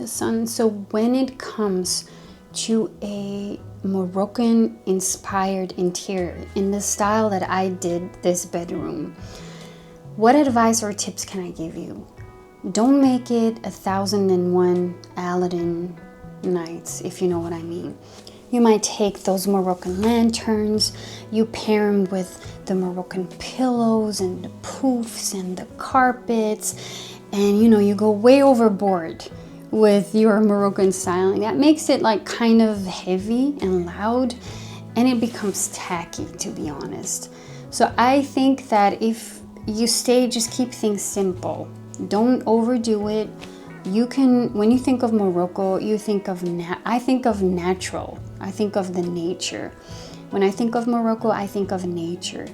the sun. So when it comes to a Moroccan-inspired interior in the style that I did this bedroom, what advice or tips can I give you? Don't make it 1001 Aladdin nights, if you know what I mean. You might take those Moroccan lanterns, you pair them with the Moroccan pillows and the poofs and the carpets, and you go way overboard with your Moroccan styling. That makes it like kind of heavy and loud, and it becomes tacky, to be honest. So I think that if you just keep things simple. Don't overdo it. You can, when you think of Morocco, you think of, I think of natural. I think of the nature. When I think of Morocco, I think of nature.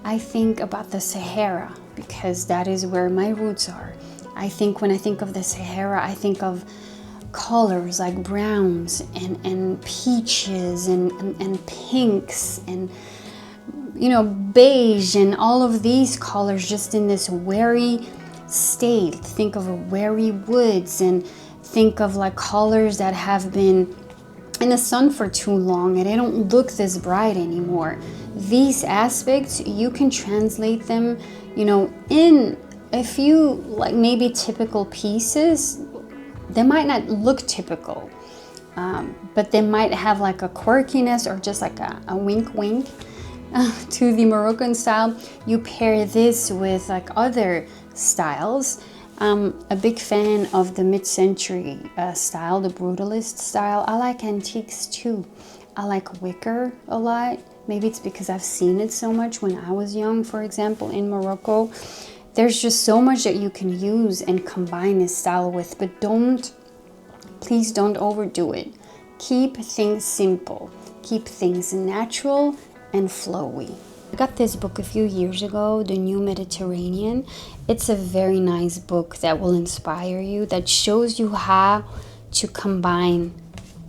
I think about the Sahara because that is where my roots are. When I think of the Sahara, I think of colors like browns and peaches and pinks and beige and all of these colors just in this wary state. Think of wary woods and think of like colors that have been in the sun for too long and they don't look this bright anymore. These aspects, you can translate them, in a few like maybe typical pieces. They might not look typical, but they might have like a quirkiness or just like a wink wink to the Moroccan style. You pair this with like other styles. A big fan of the mid-century style, the brutalist style. I like antiques too. I like wicker a lot. Maybe it's because I've seen it so much when I was young, for example, in Morocco. There's just so much that you can use and combine this style with, but please don't overdo it. Keep things simple. Keep things natural and flowy. I got this book a few years ago, The New Mediterranean. It's a very nice book that will inspire you, that shows you how to combine,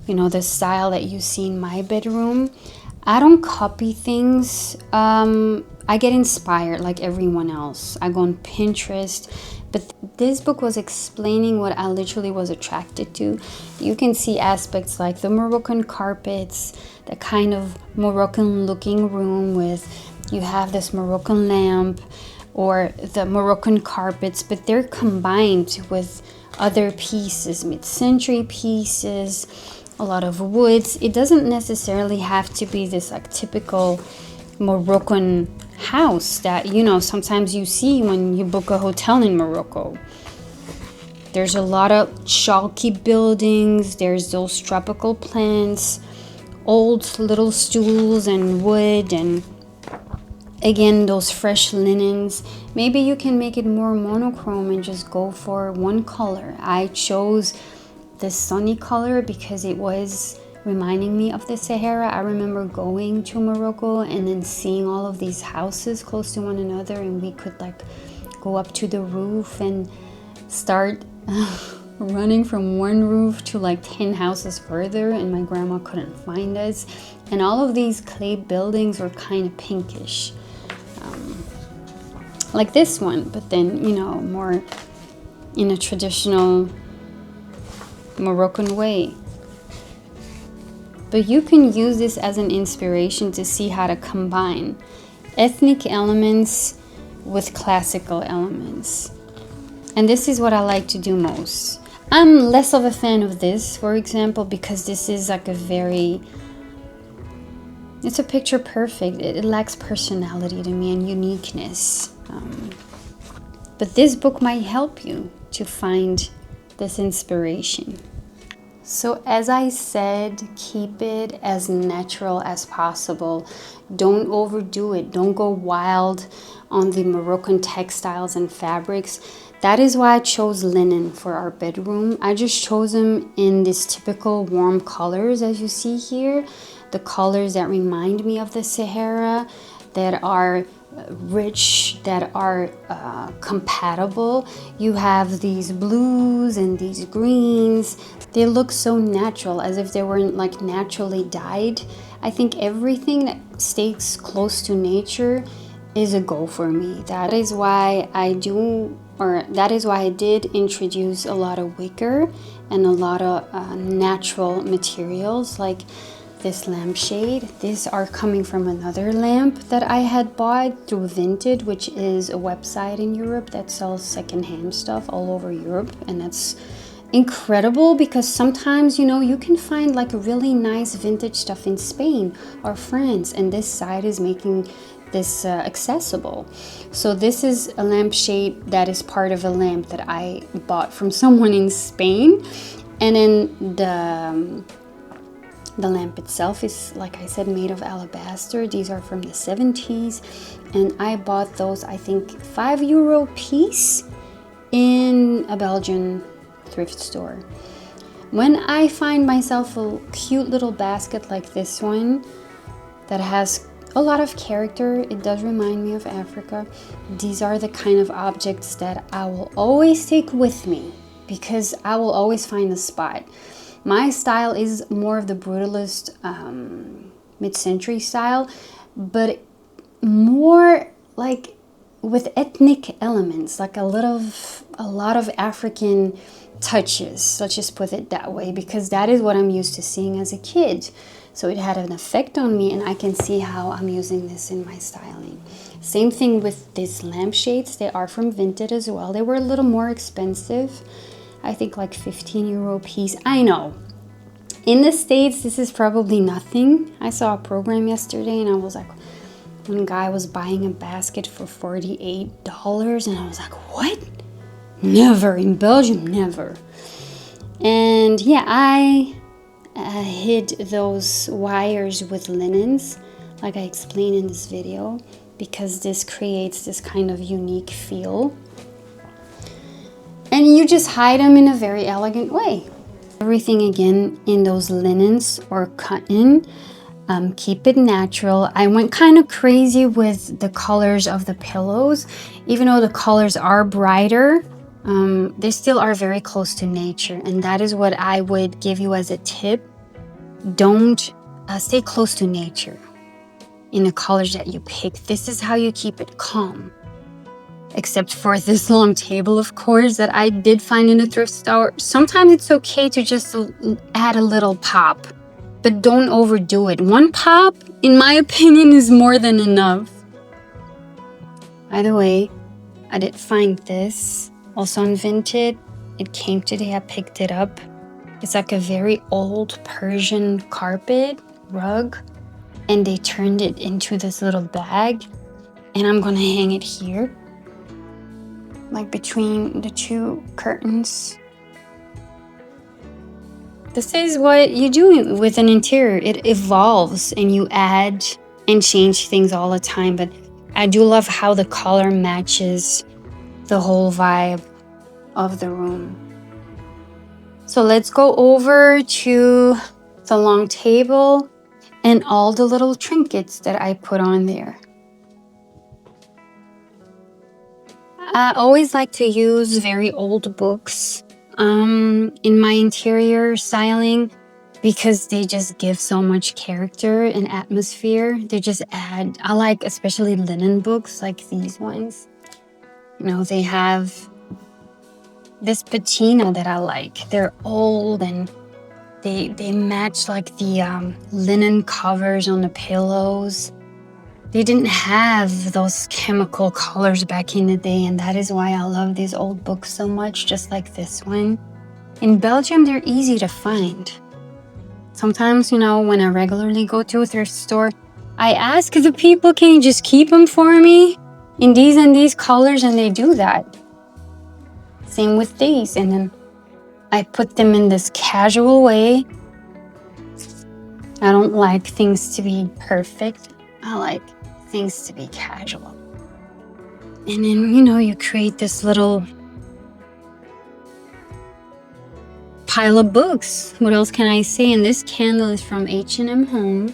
the style that you see in my bedroom. I don't copy things. I get inspired like everyone else. I go on Pinterest, but this book was explaining what I literally was attracted to. You can see aspects like the Moroccan carpets, the kind of Moroccan looking room with, you have this Moroccan lamp or the Moroccan carpets, but they're combined with other pieces, mid-century pieces, a lot of woods. It doesn't necessarily have to be this like typical Moroccan house that sometimes you see when you book a hotel in Morocco. There's a lot of chalky buildings, there's those tropical plants, old little stools and wood, and again those fresh linens. Maybe you can make it more monochrome and just go for one color. I chose this sunny color because it was reminding me of the Sahara. I remember going to Morocco and then seeing all of these houses close to one another, and we could like go up to the roof and start running from one roof to like 10 houses further, and my grandma couldn't find us. And all of these clay buildings were kind of pinkish, like this one, but then more in a traditional Moroccan way. But you can use this as an inspiration to see how to combine ethnic elements with classical elements. And this is what I like to do most. I'm less of a fan of this, for example, because this is like it's a picture perfect. It lacks personality to me and uniqueness. But this book might help you to find this inspiration. So as I said, keep it as natural as possible. Don't overdo it. Don't go wild on the Moroccan textiles and fabrics. That is why I chose linen for our bedroom. I just chose them in these typical warm colors, as you see here. The colors that remind me of the Sahara, that are rich, that are compatible. You have these blues and these greens. They look so natural, as if they weren't like naturally dyed. I think everything that stays close to nature is a go for me. That is why I do or that is why I did introduce a lot of wicker and a lot of natural materials, like this lampshade. These are coming from another lamp that I had bought through Vinted, which is a website in Europe that sells secondhand stuff all over Europe. And that's incredible because sometimes, you know, you can find like really nice vintage stuff in Spain or France, and this site is making this accessible. So this is a lampshade that is part of a lamp that I bought from someone in Spain. And then the lamp itself is, like I said, made of alabaster. These are from the 70s, and I bought those, I think, €5 piece in a Belgian thrift store. When I find myself a cute little basket like this one that has a lot of character, it does remind me of Africa. These are the kind of objects that I will always take with me because I will always find a spot. My style is more of the brutalist mid-century style, but more like with ethnic elements, like a lot of African touches. Let's just put it that way, because that is what I'm used to seeing as a kid. So it had an effect on me, and I can see how I'm using this in my styling. Same thing with these lampshades. They are from Vinted as well. They were a little more expensive. I think like €15 piece. I know. In the States, this is probably nothing. I saw a program yesterday and I was like, one guy was buying a basket for $48 and I was like, what? Never. In Belgium, never. And yeah, I hid those wires with linens, like I explained in this video, because this creates this kind of unique feel. And you just hide them in a very elegant way. Everything again in those linens or cotton. Keep it natural. I went kind of crazy with the colors of the pillows. Even though the colors are brighter, they still are very close to nature. And that is what I would give you as a tip. Don't stay close to nature in the colors that you pick. This is how you keep it calm. Except for this long table, of course, that I did find in a thrift store. Sometimes it's okay to just add a little pop, but don't overdo it. One pop, in my opinion, is more than enough. By the way, I did find this also on Vinted. It came today, I picked it up. It's like a very old Persian carpet rug, and they turned it into this little bag, and I'm gonna hang it here, like between the two curtains. This is what you do with an interior. It evolves and you add and change things all the time, but I do love how the color matches the whole vibe of the room. So let's go over to the long table and all the little trinkets that I put on there. I always like to use very old books in my interior styling because they just give so much character and atmosphere. They just add, I like especially linen books like these ones. You know, they have this patina that I like. They're old and they match like the linen covers on the pillows. They didn't have those chemical colors back in the day, and that is why I love these old books so much, just like this one. In Belgium, they're easy to find. Sometimes, you know, when I regularly go to a thrift store, I ask the people, can you just keep them for me in these and these colors, and they do that. Same with these, and then I put them in this casual way. I don't like things to be perfect. I like things to be casual. And then, you know, you create this little pile of books. What else can I say? And this candle is from H&M Home.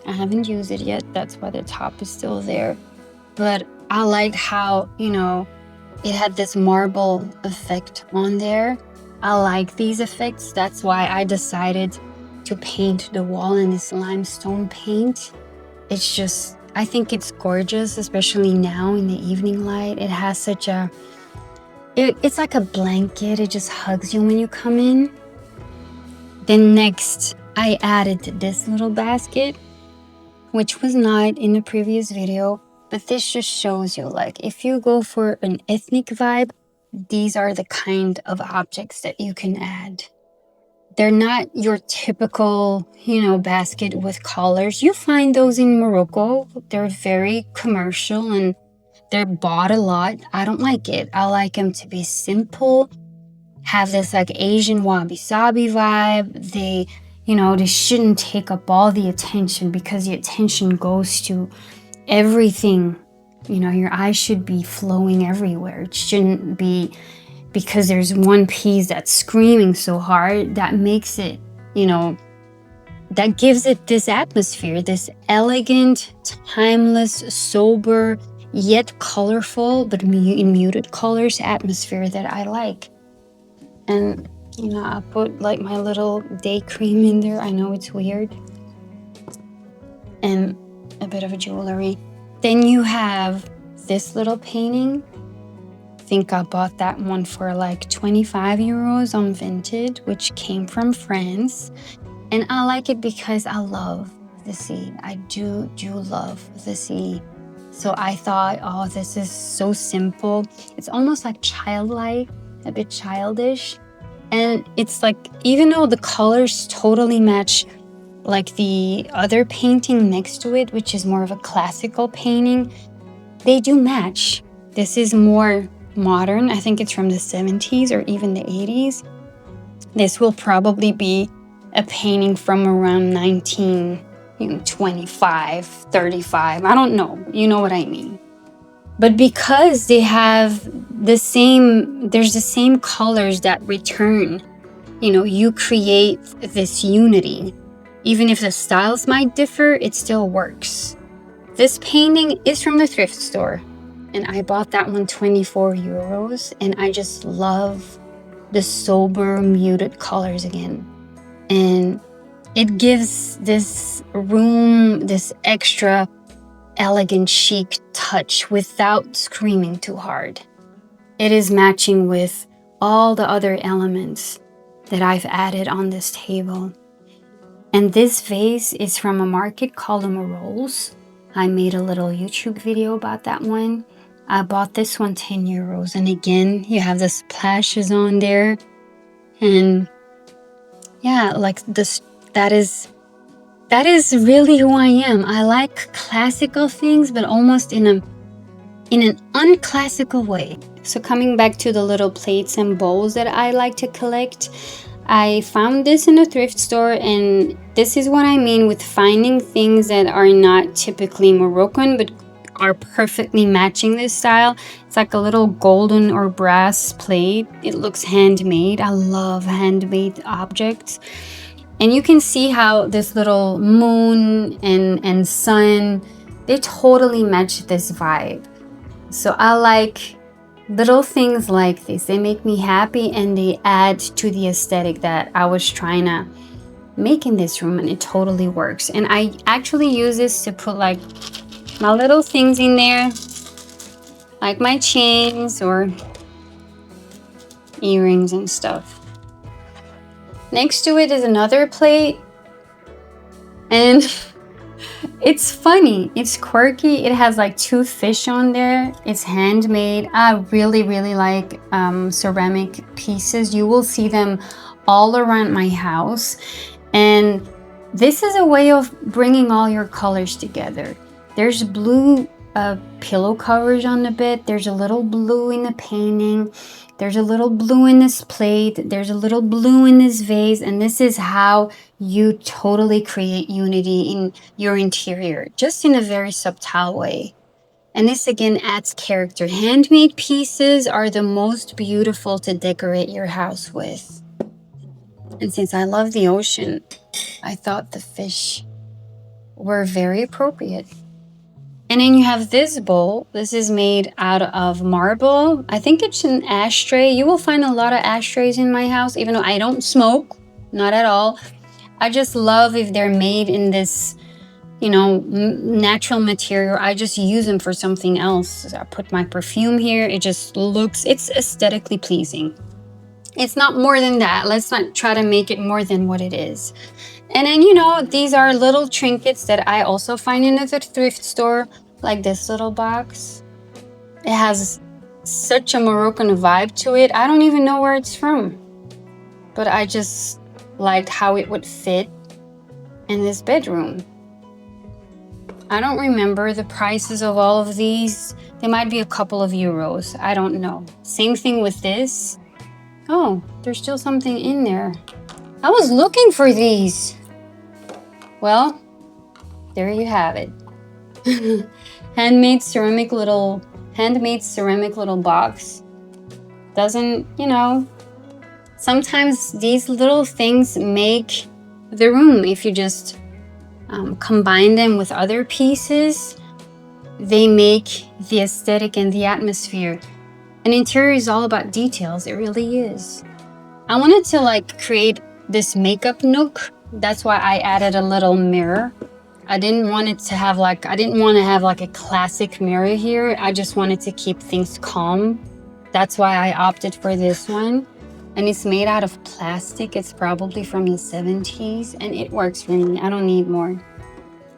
I haven't used it yet. That's why the top is still there. But I liked how, you know, it had this marble effect on there. I like these effects. That's why I decided to paint the wall in this limestone paint. It's just, I think it's gorgeous, especially now in the evening light. It has such a It's like a blanket. It just hugs you when you come in. Then next, I added this little basket, which was not in the previous video, but this just shows you, like, if you go for an ethnic vibe, these are the kind of objects that you can add. They're not your typical, basket with collars. You find those in Morocco. They're very commercial and they're bought a lot. I don't like it. I like them to be simple, have this like Asian wabi-sabi vibe. They shouldn't take up all the attention, because the attention goes to everything. Your eyes should be flowing everywhere. It shouldn't be because there's one piece that's screaming so hard. That makes it, that gives it this atmosphere, this elegant, timeless, sober, yet colorful, but in muted colors atmosphere that I like. And, I put like my little day cream in there. I know it's weird. And a bit of jewelry. Then you have this little painting. I think I bought that one for like 25 euros on Vinted, which came from France. And I like it because I love the sea. I do love the sea. So I thought, oh, this is so simple. It's almost like childlike, a bit childish. And it's like, even though the colors totally match like the other painting next to it, which is more of a classical painting, they do match. This is more modern. I think it's from the 70s or even the 80s. This will probably be a painting from around 1925, 35. I don't know. You know what I mean. But because they have there's the same colors that return, you create this unity. Even if the styles might differ, it still works. This painting is from the thrift store, and I bought that one 24 euros, and I just love the sober, muted colors again. And it gives this room this extra elegant, chic touch without screaming too hard. It is matching with all the other elements that I've added on this table. And this vase is from a market called Moroccan. I made a little YouTube video about that one. I bought this one 10 euros. And again, you have the splashes on there. And yeah, like this, that is really who I am. I like classical things, but almost in an unclassical way. So coming back to the little plates and bowls that I like to collect, I found this in a thrift store, and this is what I mean with finding things that are not typically Moroccan, but are perfectly matching this style. It's like a little golden or brass plate. It looks handmade. I love handmade objects. And you can see how this little moon and sun, they totally match this vibe. So I like little things like this. They make me happy, and they add to the aesthetic that I was trying to make in this room, and it totally works. And I actually use this to put like my little things in there, like my chains or earrings and stuff. Next to it is another plate, and it's funny, it's quirky. It has like 2 fish on there. It's handmade. I really like ceramic pieces. You will see them all around my house, and this is a way of bringing all your colors together. There's blue pillow covers on the bed. There's a little blue in the painting. There's a little blue in this plate. There's a little blue in this vase. And this is how you totally create unity in your interior, just in a very subtle way. And this again adds character. Handmade pieces are the most beautiful to decorate your house with. And since I love the ocean, I thought the fish were very appropriate. And then you have this bowl. This is made out of marble. I think it's an ashtray. You will find a lot of ashtrays in my house, even though I don't smoke, not at all. I just love if they're made in this you know, natural material. I just use them for something else. I put my perfume here. It just looks, it's aesthetically pleasing. It's not more than that. Let's not try to make it more than what it is. And then, you know, these are little trinkets that I also find in the thrift store, like this little box. It has such a Moroccan vibe to it. I don't even know where it's from, but I just liked how it would fit in this bedroom. I don't remember the prices of all of these. They might be a couple of euros. I don't know. Same thing with this. Oh, there's still something in there. I was looking for these. Well, there you have it. handmade ceramic little box. Doesn't, you know, sometimes these little things make the room. If you just combine them with other pieces, they make the aesthetic and the atmosphere. An interior is all about details. It really is. I wanted to like create this makeup nook. That's why I added a little mirror. I didn't want to have like a classic mirror here. I just wanted to keep things calm. That's why I opted for this one. And it's made out of plastic. It's probably from the 70s and it works for me. I don't need more.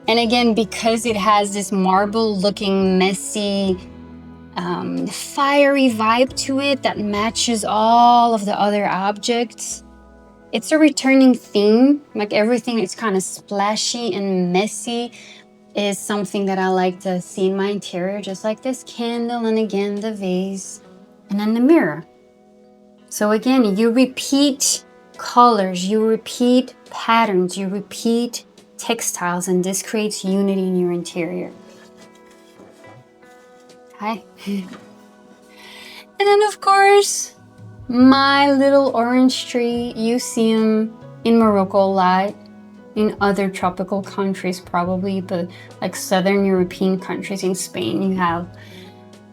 And again, because it has this marble looking messy, fiery vibe to it that matches all of the other objects. It's a returning theme, like everything is kind of splashy and messy is something that I like to see in my interior, just like this candle and again the vase and then the mirror. So again, you repeat colors, you repeat patterns, you repeat textiles, and this creates unity in your interior. Hi. And then of course, my little orange tree. You see them in Morocco a lot, in other tropical countries probably, but like Southern European countries, in Spain, you have,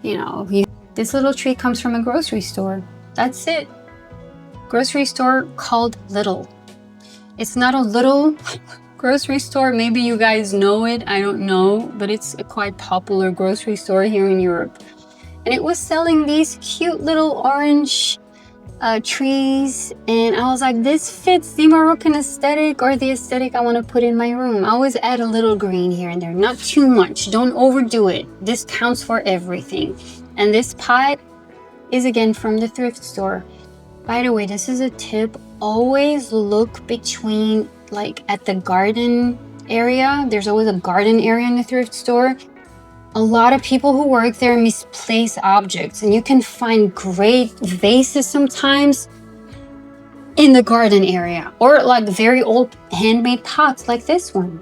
you know, this little tree comes from a grocery store. That's it. Grocery store called Little. It's not a little grocery store. Maybe you guys know it. I don't know, but it's a quite popular grocery store here in Europe. And it was selling these cute little orange trees. And I was like, this fits the Moroccan aesthetic or the aesthetic I want to put in my room. I always add a little green here and there, not too much. Don't overdo it. This counts for everything. And this pot is again from the thrift store. By the way, this is a tip. Always look between, like at the garden area. There's always a garden area in the thrift store. A lot of people who work there misplace objects, and you can find great vases sometimes in the garden area, or like very old handmade pots like this one.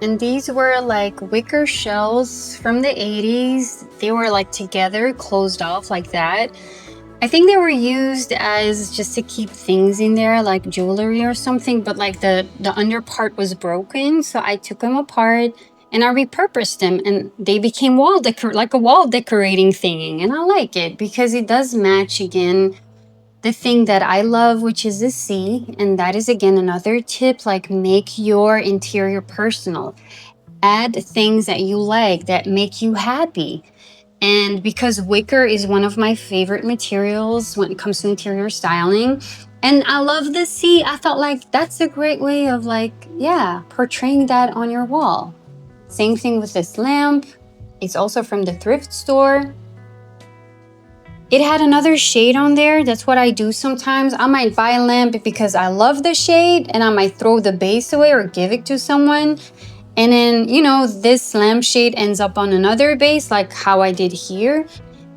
And these were like wicker shells from the 80s. They were like together, closed off like that. I think they were used as just to keep things in there, like jewelry or something, but like the under part was broken. So I took them apart and I repurposed them and they became like a wall decorating thing. And I like it because it does match again the thing that I love, which is the sea. And that is again another tip, like make your interior personal. Add things that you like, that make you happy. And because wicker is one of my favorite materials when it comes to interior styling, and I love the sea, I thought like that's a great way of like, yeah, portraying that on your wall. Same thing with this lamp. It's also from the thrift store. It had another shade on there. That's what I do sometimes. I might buy a lamp because I love the shade and I might throw the base away or give it to someone. And then, you know, this lampshade ends up on another base, like how I did here.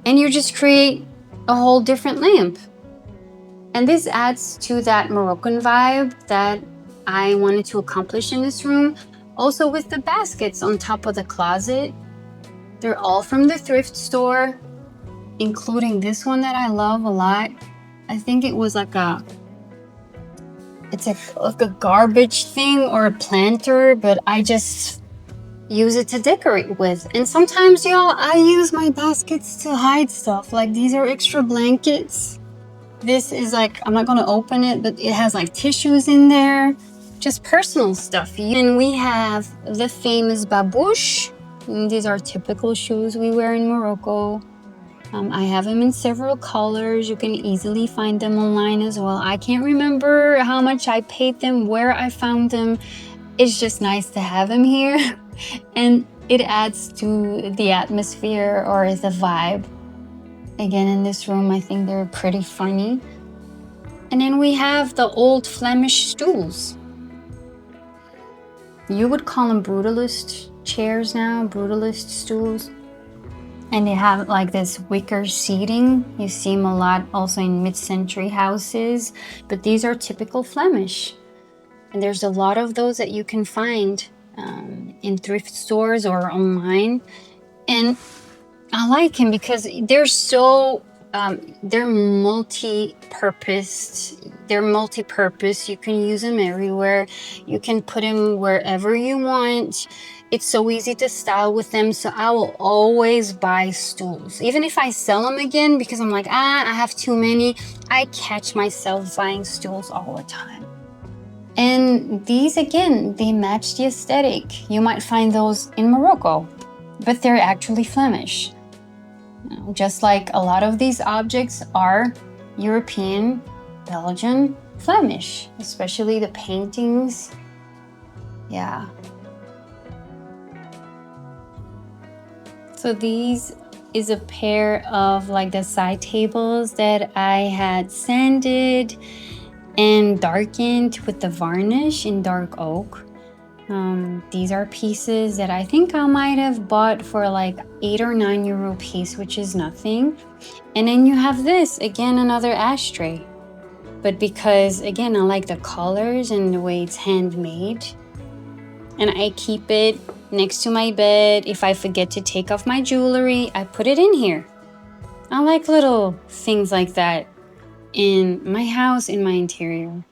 And you just create a whole different lamp. And this adds to that Moroccan vibe that I wanted to accomplish in this room. Also with the baskets on top of the closet. They're all from the thrift store, including this one that I love a lot. I think it was like it's like a garbage thing or a planter, but I just use it to decorate with. And sometimes, y'all, I use my baskets to hide stuff. Like these are extra blankets. This is like, I'm not gonna open it, but it has like tissues in there. just personal stuff. And we have the famous babouche. And these are typical shoes we wear in Morocco. I have them in several colors. You can easily find them online as well. I can't remember how much I paid them, where I found them. It's just nice to have them here. And it adds to the atmosphere or the vibe. Again, in this room, I think they're pretty funny. And then we have the old Flemish stools. You would call them brutalist chairs now, brutalist stools. And they have like this wicker seating. You see them a lot also in mid-century houses, but these are typical Flemish. And there's a lot of those that you can find in thrift stores or online. And I like them because they're so, they're multi-purpose. You can use them everywhere. You can put them wherever you want. It's so easy to style with them, so I will always buy stools. Even if I sell them again, because I'm like, I have too many, I catch myself buying stools all the time. And these, again, they match the aesthetic. You might find those in Morocco, but they're actually Flemish. Just like a lot of these objects are European, Belgian, Flemish, especially the paintings. Yeah. So these is a pair of like the side tables that I had sanded and darkened with the varnish in dark oak. These are pieces that I think I might have bought for like €8 or €9 a piece, which is nothing. And then you have this, again, another ashtray. But because, again, I like the colors and the way it's handmade, and I keep it next to my bed. If I forget to take off my jewelry, I put it in here. I like little things like that in my house, in my interior.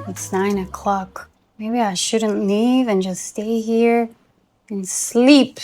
It's 9 o'clock. Maybe I shouldn't leave and just stay here and sleep.